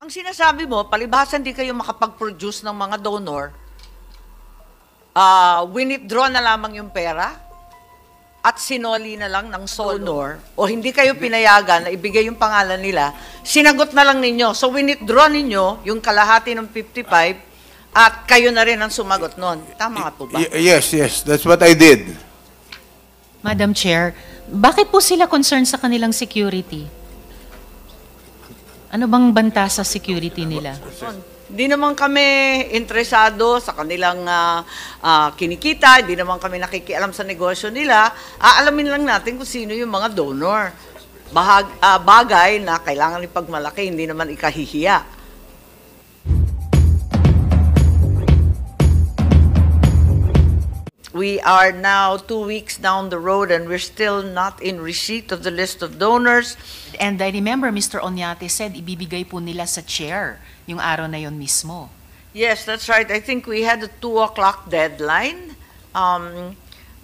Ang sinasabi mo, palibhasa hindi kayo makapag-produce ng mga donor, withdraw na lamang yung pera at sinoli na lang ng donor o hindi kayo pinayagan na ibigay yung pangalan nila, sinagot na lang ninyo. So withdraw ninyo yung kalahati ng 55 at kayo na rin ang sumagot nun. Tama nga po ba? Yes, yes, that's what I did. Madam Chair, bakit po sila concerned sa kanilang security? Ano bang banta sa security nila? Hindi naman kami interesado sa kanilang kinikita, hindi naman kami nakikialam sa negosyo nila. Aalamin lang natin kung sino yung mga donor. Bagay na kailangan ipagmalaki, hindi naman ikahihiya. We are now 2 weeks down the road and we're still not in receipt of the list of donors. And I remember Mr. Oñate said ibibigay po nila sa chair yung araw na yon mismo. Yes, that's right. I think we had a 2 o'clock deadline,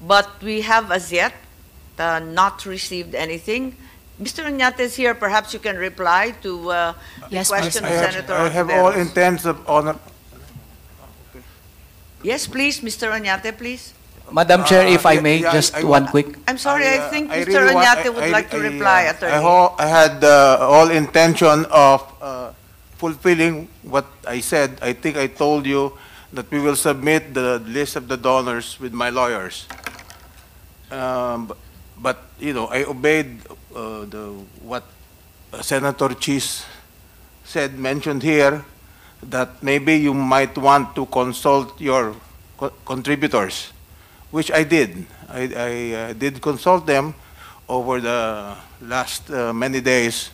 but we have as yet not received anything. Mr. Oñate is here. Perhaps you can reply to Yes, the question of please. Senator I have all Ontiveros. intents of honor. Yes, please, Mr. Oñate, please. Madam Chair, if I may, yeah, just I one want- quick. I'm sorry, I think I Mr. really want- Oñate would like to reply, Attorney. I had all intention of fulfilling what I said. I think I told you that we will submit the list of the donors with my lawyers. But you know, I obeyed what Senator Chis said, mentioned here, that maybe you might want to consult your contributors, which I did. I did consult them over the last many days,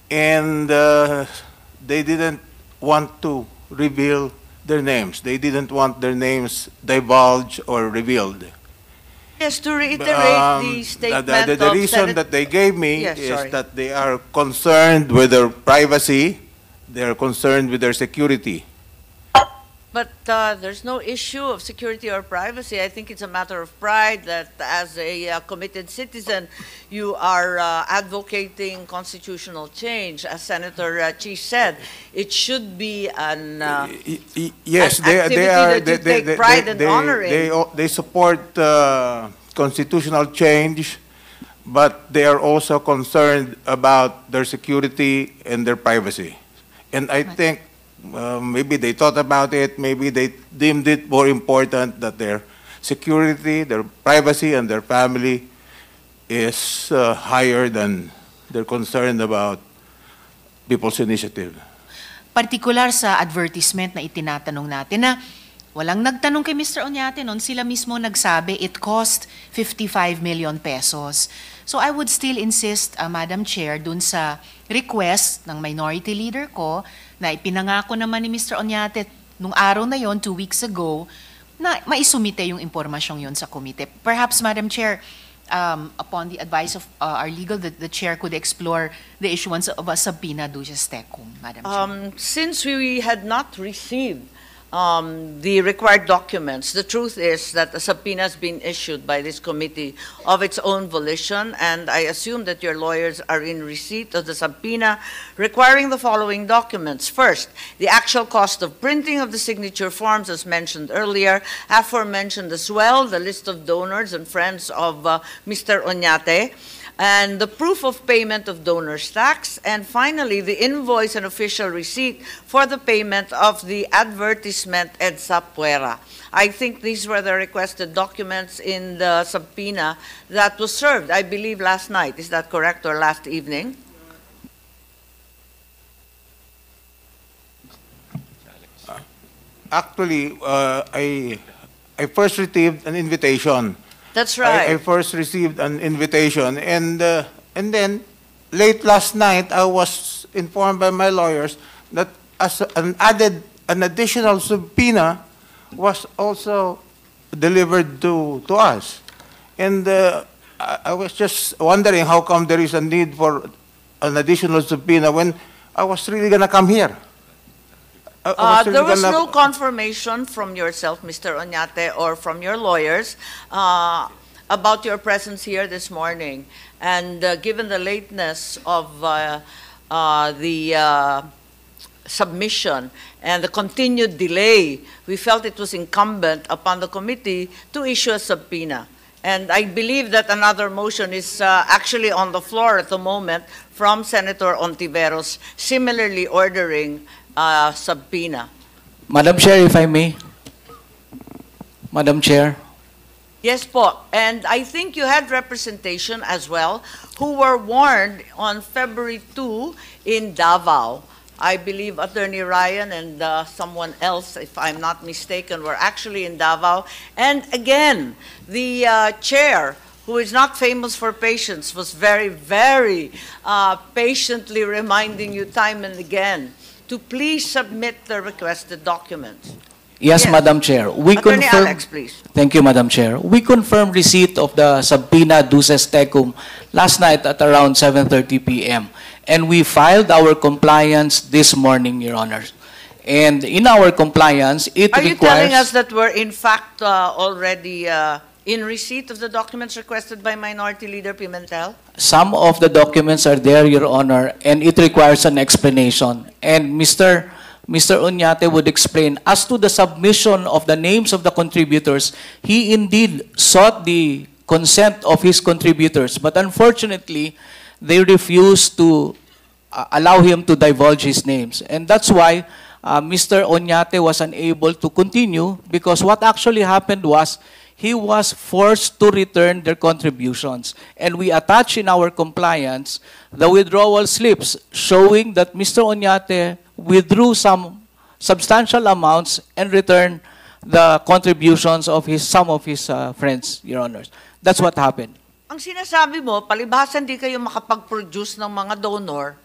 and they didn't want to reveal their names. They didn't want their names divulged or revealed. Yes, to reiterate the statement The of reason that they gave me Yes, is sorry. that they are concerned with their privacy, they are concerned with their security. But there's no issue of security or privacy. I think it's a matter of pride that as a committed citizen, you are advocating constitutional change. As Senator Chi said, it should be an Yes, an activity that you take pride and honor in. They support constitutional change, but they are also concerned about their security and their privacy. And I think maybe they thought about it, maybe they deemed it more important that their security, their privacy, and their family is higher than their concern about people's initiative. Partikular sa advertisement na itinatanong natin na walang nagtanong kay Mr. Oñate noon, sila mismo nagsabi it cost 55 million pesos. So I would still insist, Madam Chair, dun sa request ng minority leader ko na ipinangako naman ni Mr. Oñate nung araw na yon, 2 weeks ago, na maisumite yung impormasyong yon sa komite. Perhaps, Madam Chair, upon the advice of our legal, the chair could explore the issuance of a subpoena duces tecum, Madam Chair. Since we had not received the required documents, the truth is that a subpoena has been issued by this committee of its own volition, and I assume that your lawyers are in receipt of the subpoena requiring the following documents. First, the actual cost of printing of the signature forms as mentioned earlier, aforementioned as well, the list of donors and friends of Mr. Oñate, and the proof of payment of donor's tax, and finally, the invoice and official receipt for the payment of the advertisement EDSA Puera. I think these were the requested documents in the subpoena that was served, I believe, last night. Is that correct, or last evening? Actually, I first received an invitation. That's right. I first received an invitation, and then late last night I was informed by my lawyers that as an additional subpoena was also delivered to us, and I was just wondering how come there is a need for an additional subpoena when I was really gonna come here. There was no confirmation from yourself, Mr. Oñate, or from your lawyers about your presence here this morning. And given the lateness of the submission and the continued delay, we felt it was incumbent upon the committee to issue a subpoena. And I believe that another motion is actually on the floor at the moment from Senator Ontiveros, similarly ordering a subpoena. Madam Chair, if I may. Madam Chair. Yes po, and I think you had representation as well who were warned on February 2 in Davao. I believe Attorney Ryan and someone else, if I'm not mistaken, were actually in Davao. And again, the chair, who is not famous for patience, was very, very patiently reminding you time and again to please submit the requested documents. Yes, Yes. Madam Chair. We Attorney confirm. Alex, please. Thank you, Madam Chair. We confirmed receipt of the subpoena duces tecum last night at around 7:30 p.m. And we filed our compliance this morning, Your Honors. And in our compliance, it Are you requires... telling us that we're in fact already in receipt of the documents requested by Minority Leader Pimentel? Some of the documents are there, Your Honor, and it requires an explanation. And Mr. Oñate would explain, as to the submission of the names of the contributors, he indeed sought the consent of his contributors, but unfortunately, they refused to allow him to divulge his names. And that's why Mr. Oñate was unable to continue, because what actually happened was, he was forced to return their contributions. And we attach in our compliance the withdrawal slips showing that Mr. Oñate withdrew some substantial amounts and returned the contributions of some of his friends, Your Honors. That's what happened. Ang sinasabi mo, palibhasa hindi kayo makapag-produce ng mga donor,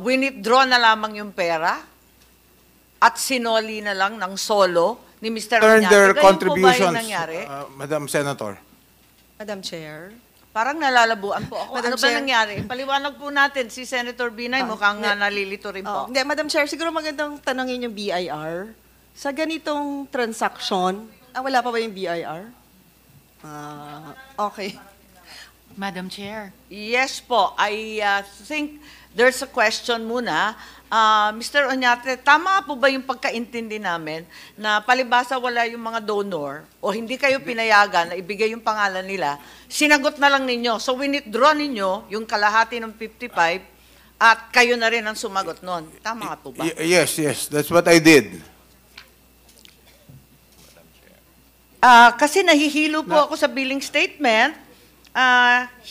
withdraw na lamang yung pera at sinoli na lang ng solo ni Mr. Turn Oñate. their Ganyan po ba yung contributions, nangyari? Madam Senator. Madam Chair. Parang nalalabuan po ako. Madam Ano ba Chair. nangyari? Paliwanag po natin. Si Senator Binay mukhang nalilito rin po. Hindi, Madam Chair, siguro magandang tanongin yung BIR. Sa ganitong transaction, wala pa ba yung BIR? Okay. Madam Chair. Yes po. I think there's a question muna. Mr. Oñate, tama po ba yung pagkaintindi namin na palibhasa wala yung mga donor o hindi kayo pinayagan na ibigay yung pangalan nila, sinagot na lang ninyo. So withdraw ninyo yung kalahati ng 55 at kayo na rin ang sumagot nun. Tama nga po ba? Yes, that's what I did. Kasi nahihilo po ako sa billing statement,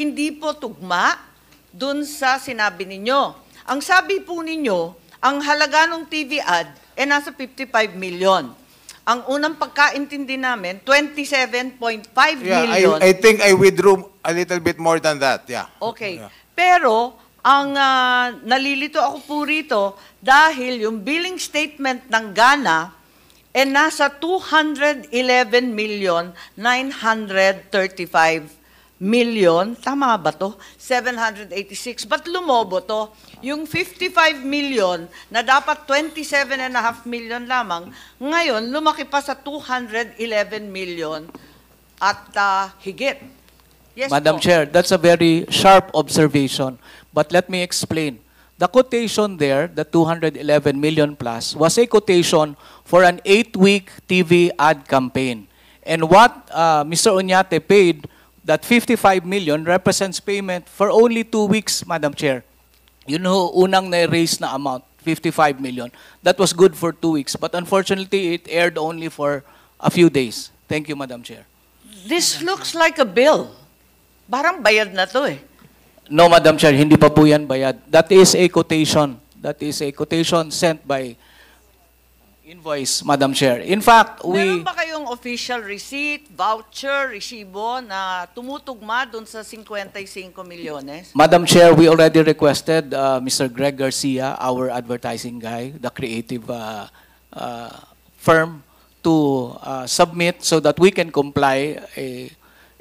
hindi po tugma dun sa sinabi ninyo. Ang sabi po ninyo, ang halaga ng TV ad nasa 55 million. Ang unang pagkaintindi namin, 27.5 million. I think I withdrew a little bit more than that, yeah. Okay. Yeah. Pero, ang nalilito ako po rito, dahil yung billing statement ng Ghana, nasa 211 million 935 million, tama ba to? 786. Ba't lumobo to? Yung 55 million na dapat 27.5 million lamang, ngayon lumaki pa sa 211 million at higit. Yes Madam po. Chair, that's a very sharp observation. But let me explain. The quotation there, the 211 million plus, was a quotation for an 8-week TV ad campaign. And what Mr. Oñate paid, that 55 million represents payment for only 2 weeks, Madam Chair. You know, unang na-raise na amount, 55 million. That was good for 2 weeks, but unfortunately, it aired only for a few days. Thank you, Madam Chair. This looks like a bill. Parang bayad na to eh. No, Madam Chair, hindi pa po yan bayad. That is a quotation. That is a quotation sent by invoice, Madam Chair. In fact, Meron ba kayong official receipt, voucher, resibo na tumutugma dun sa 55 milyones? Madam Chair, we already requested Mr. Greg Garcia, our advertising guy, the creative firm, to submit so that we can comply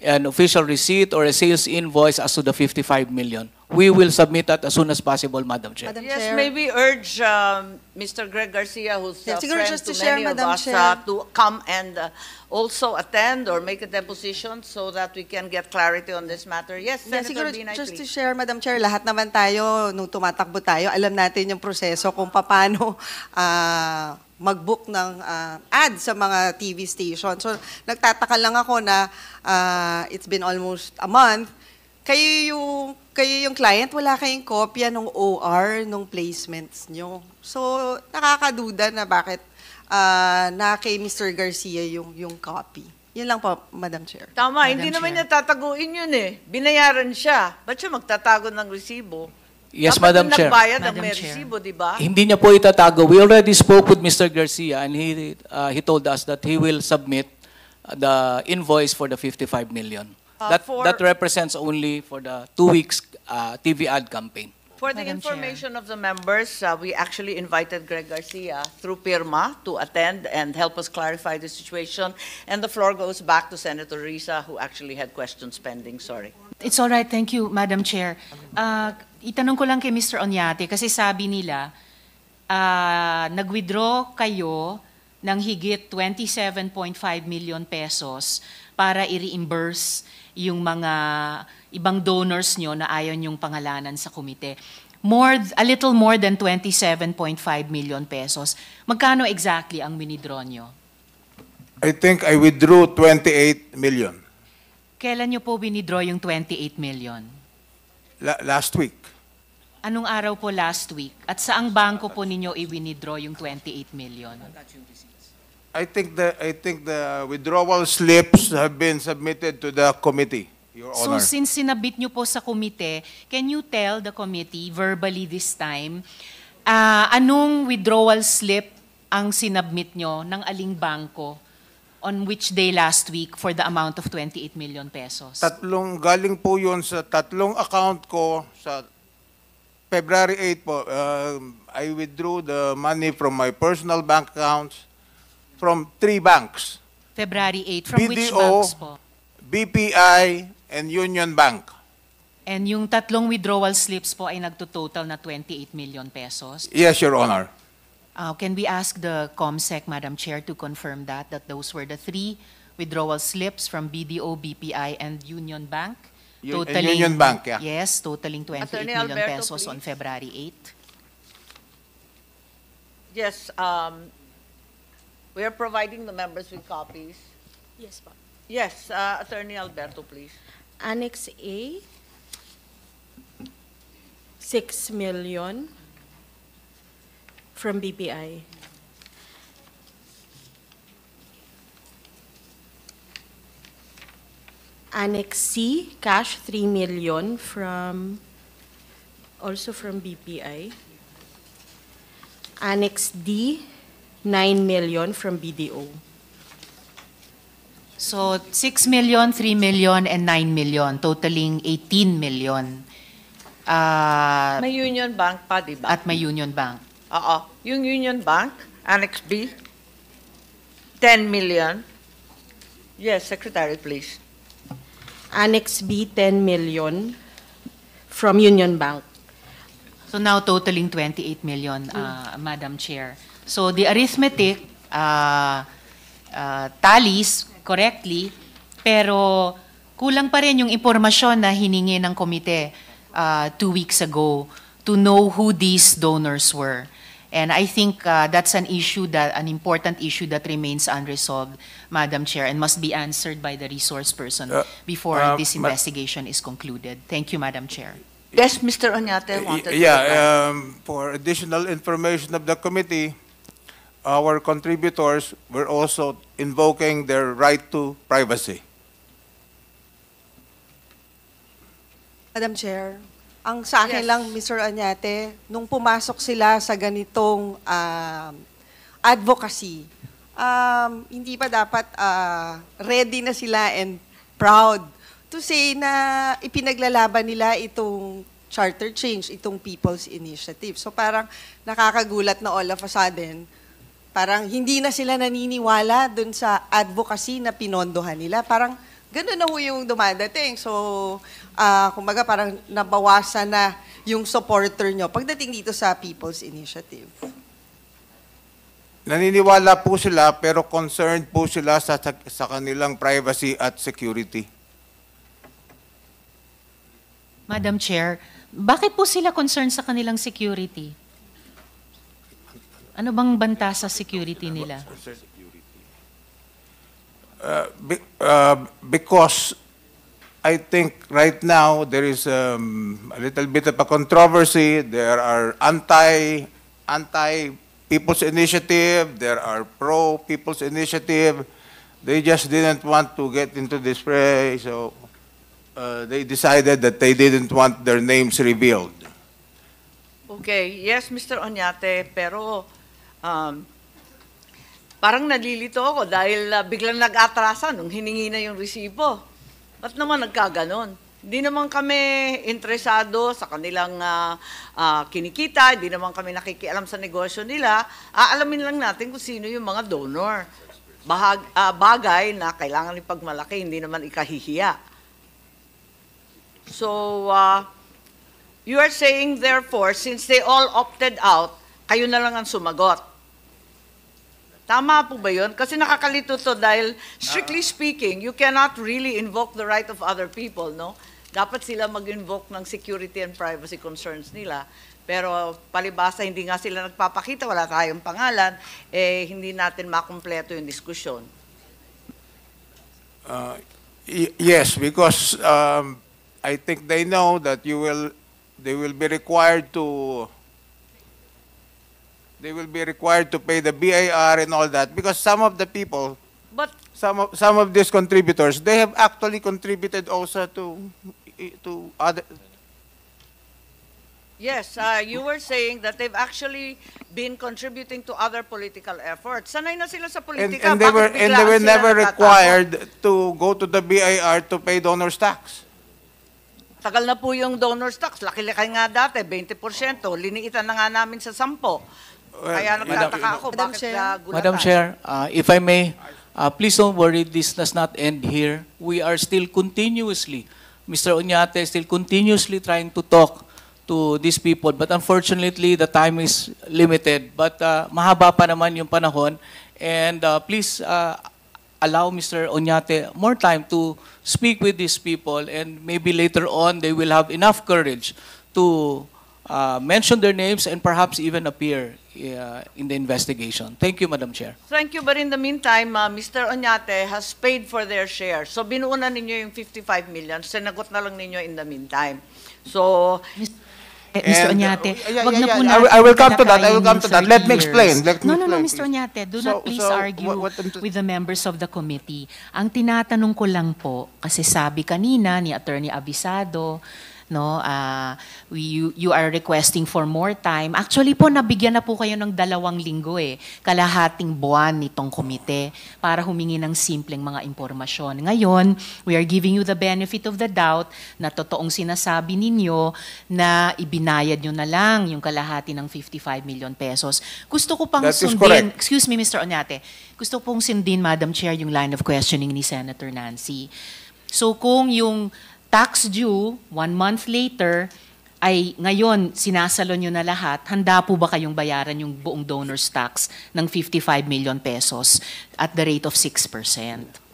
an official receipt or a sales invoice as to the 55 million. we will submit that as soon as possible, Madam Chair. Madam Yes, Chair. maybe urge Mr. Greg Garcia, who's Yeah, a siguro friend just to to share, many of Madam us, Chair. to come and also attend or make a deposition so that we can get clarity on this matter. Yes, Yeah, Senator siguro Binay, just to please. share, Madam Chair, lahat naman tayo, nung tumatakbo tayo, alam natin yung proseso kung paano mag-book ng ad sa mga TV station. So, nagtataka lang ako na it's been almost a month. Kayo yung client, wala kayong kopya ng OR, ng placements nyo. So, nakakaduda na bakit na kay Mr. Garcia yung copy. Yun lang po, Madam Chair. Tama, Madam hindi naman Chair. niya tataguin yun eh. Binayaran siya. Ba't siya magtatago ng resibo? Yes, Dapat Madam yung Chair. nagbayad ang Madam may Chair. resibo, di ba? Hindi niya po itatago. We already spoke with Mr. Garcia and he told us that he will submit the invoice for the 55 million. That represents only for the 2 weeks TV ad campaign. For the Madam Chair. information of the members, we actually invited Greg Garcia through PIRMA to attend and help us clarify the situation. And the floor goes back to Senator Risa, who actually had questions pending. Sorry. It's all right, thank you, Madam Chair. Itanong ko lang kay Mr. Oñate kasi sabi nila, nag-withdraw kayo ng higit 27.5 million pesos para i-reimburse yung mga ibang donors nyo na ayaw yung pangalanan sa komite. A little more than 27.5 million pesos. Magkano exactly ang winidraw nyo? I think I withdrew 28 million Kailan nyo po winidraw yung 28 million? last week. Anong araw po last week? At saang bangko po ninyo i-withdraw yung 28 million? I think the withdrawal slips have been submitted to the committee, Your So Honor. since sinabit nyo po sa komite, can you tell the committee verbally this time, anong withdrawal slip ang sinabmit nyo ng aling bangko on which day last week for the amount of 28 million pesos? Galing po yun sa tatlong account ko sa February 8 po. I withdrew the money from my personal bank accounts from 3 banks, February 8, from which BDO, banks po? BPI, and Union Bank. And yung tatlong withdrawal slips po ay nagtototal na 28 million pesos. Yes, Your Honor. Can we ask the COMSEC, Madam Chair, to confirm that those were the 3 withdrawal slips from BDO, BPI, and Union Bank? Union Bank, yeah. Yes, totaling 28 Attorney million Alberto, pesos on please. February 8. Yes, we are providing the members with copies. Yes, po. Yes, Attorney Alberto, please. Annex A, 6 million from BPI. Annex C, cash 3 million also from BPI. Annex D, 9 million from BDO. So 6 million, 3 million, and 9 million, totaling 18 million. May Union Bank pa, di ba? At may Union Bank. Oo. Yung Union Bank, Annex B, 10 million. Yes, Secretary, please. Annex B, 10 million from Union Bank. So now totaling 28 million, Madam Chair. So the arithmetic tallies correctly, pero kulang pa rin yung impormasyon na hiningi ng komite 2 weeks ago to know who these donors were. And I think that's an important issue that remains unresolved, Madam Chair, and must be answered by the resource person before this investigation is concluded. Thank you, Madam Chair. Yes, Mr. Oñate wanted to Yeah, reply. for additional information of the committee, our contributors were also invoking their right to privacy. Madam Chair, ang sa akin Yes. lang, Mr. Oñate, nung pumasok sila sa ganitong advocacy, hindi pa dapat ready na sila and proud to say na ipinaglalaban nila itong charter change, itong People's Initiative. So parang nakakagulat na all of a sudden, parang hindi na sila naniniwala dun sa advocacy na pinondohan nila. Parang Ganun na ho yung dumadating. So, kumbaga parang nabawasan na yung supporter nyo pagdating dito sa People's Initiative. Naniniwala po sila pero concerned po sila sa kanilang privacy at security. Madam Chair, bakit po sila concerned sa kanilang security? Ano bang banta sa security nila? Because I think right now there is a little bit of a controversy. There are anti People's Initiative. There are pro People's Initiative. They just didn't want to get into this fray, so they decided that they didn't want their names revealed. Okay, yes, Mr. Oñate, pero parang nalilito ako dahil biglang nag-atrasa nung hiningi na yung resibo. Ba't naman nagkaganon? Hindi naman kami interesado sa kanilang kinikita, hindi naman kami nakikialam sa negosyo nila. Aalamin lang natin kung sino yung mga donor. Bagay na kailangan ipagmalaki, hindi naman ikahihiya. So, you are saying therefore, since they all opted out, kayo na lang ang sumagot. Tama po ba yun? Kasi nakakalito to dahil, strictly speaking, you cannot really invoke the right of other people, no? Dapat sila mag-invoke ng security and privacy concerns nila. Pero palibasa, hindi nga sila nagpapakita, wala tayong pangalan, hindi natin makumpleto yung diskusyon. Yes, because I think they know that they will be required to pay the BIR and all that, because some of the people, But some of these contributors, they have actually contributed also to other. yes, you were saying that they've actually been contributing to other political efforts. Sanay na sila sa politika, And they were bakit biglaan sila never nagtatakot? required to go to the BIR to pay donor's tax. Tagal na po yung donor's tax. Laki-laki nga dati, 20%. Liniitan na nga namin sa 10. Kaya nagtataka ako, Madam bakit Chair. gulatan? Madam Chair, if I may, please don't worry, this does not end here. We are still continuously, Mr. Oñate is still continuously trying to talk to these people, but unfortunately, the time is limited. But mahaba pa naman yung panahon, and please allow Mr. Oñate more time to speak with these people, and maybe later on, they will have enough courage to mention their names and perhaps even appear in the investigation. Thank you, Madam Chair. Thank you, but in the meantime, Mr. Oñate has paid for their share. So binuuna ninyo yung 55 million, sinagot na lang ninyo in the meantime. So, Mr. And, Oñate, yeah, wag na yeah, po yeah. natin I will come to that. I will talakayin come to yung that. Let 30 me explain. years. Let me No, explain, Mr. please. Oñate, do not please So, argue what- with the members of the committee. Ang tinatanong ko lang po, kasi sabi kanina ni Attorney Abisado, no, you are requesting for more time. Actually po, nabigyan na po kayo ng 2 linggo kalahating buwan nitong komite para humingi ng simpleng mga impormasyon. Ngayon, we are giving you the benefit of the doubt na totoong sinasabi ninyo na ibinayad nyo na lang yung kalahati ng 55 million pesos. Gusto ko pang That is sundin, correct. excuse me Mr. Oñate, gusto pong sundin, Madam Chair, yung line of questioning ni Senator Nancy. So kung yung tax due 1 month later ay ngayon sinasalo nyo na lahat, handa po ba kayong bayaran yung buong donor's tax ng 55 million pesos at the rate of 6%?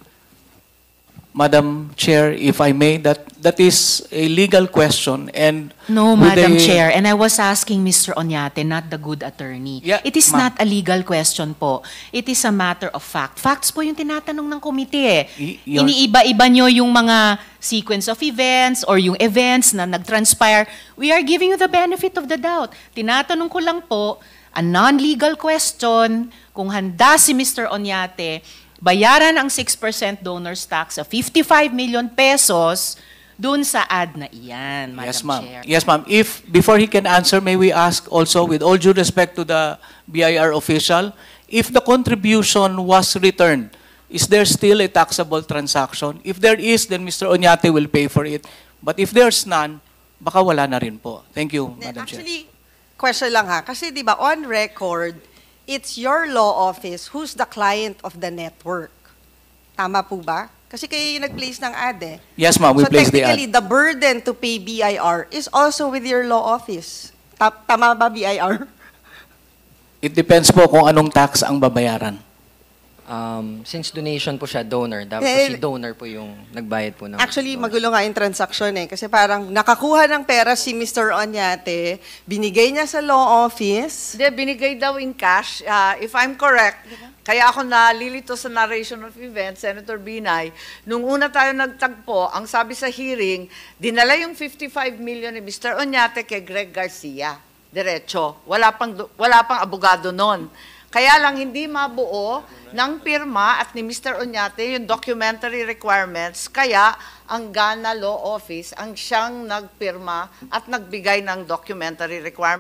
Madam Chair, if I may, that is a legal question, and No, with Madam the- Chair. And I was asking Mr. Oñate, not the good attorney. Yeah, It is ma'am. not a legal question po. It is a matter of fact. Facts po yung tinatanong ng komite. Your- Iniiba-iba nyo yung mga sequence of events or yung events na nag-transpire. We are giving you the benefit of the doubt. Tinatanong ko lang po, a non-legal question, kung handa si Mr. Oñate, bayaran ang 6% donor's tax sa 55 million pesos dun sa ad na iyan, Madam Yes, ma'am. Chair. Yes, ma'am. If, before he can answer, may we ask also, with all due respect to the BIR official, if the contribution was returned, is there still a taxable transaction? If there is, then Mr. Oñate will pay for it. But if there's none, baka wala na rin po. Thank you, Madam Chair. Actually, question lang ha. Kasi di ba on record, it's your law office who's the client of the network. Tama po ba? Kasi kayo yung nag-place ng ad eh. Yes, ma'am, we So placed the ad. technically, the burden to pay BIR is also with your law office. Tama ba, BIR? It depends po kung anong tax ang babayaran. Since donation po siya, donor. Dapat Eh, po si donor po yung nagbayad po ng Actually, donor. magulo nga yung transaction eh. Kasi parang nakakuha ng pera si Mr. Onyate, binigay niya sa law office. Hindi, binigay daw in cash. If I'm correct, kaya ako nalilito sa narration of events, Senator Binay, nung una tayo nagtagpo, ang sabi sa hearing, dinala yung 55 million ni Mr. Onyate kay Greg Garcia. Diretso. Wala pang abogado nun. Kaya lang hindi mabuo ng pirma at ni Mr. Onyate yung documentary requirements, kaya ang Ghana Law Office ang siyang nagpirma at nagbigay ng documentary requirements.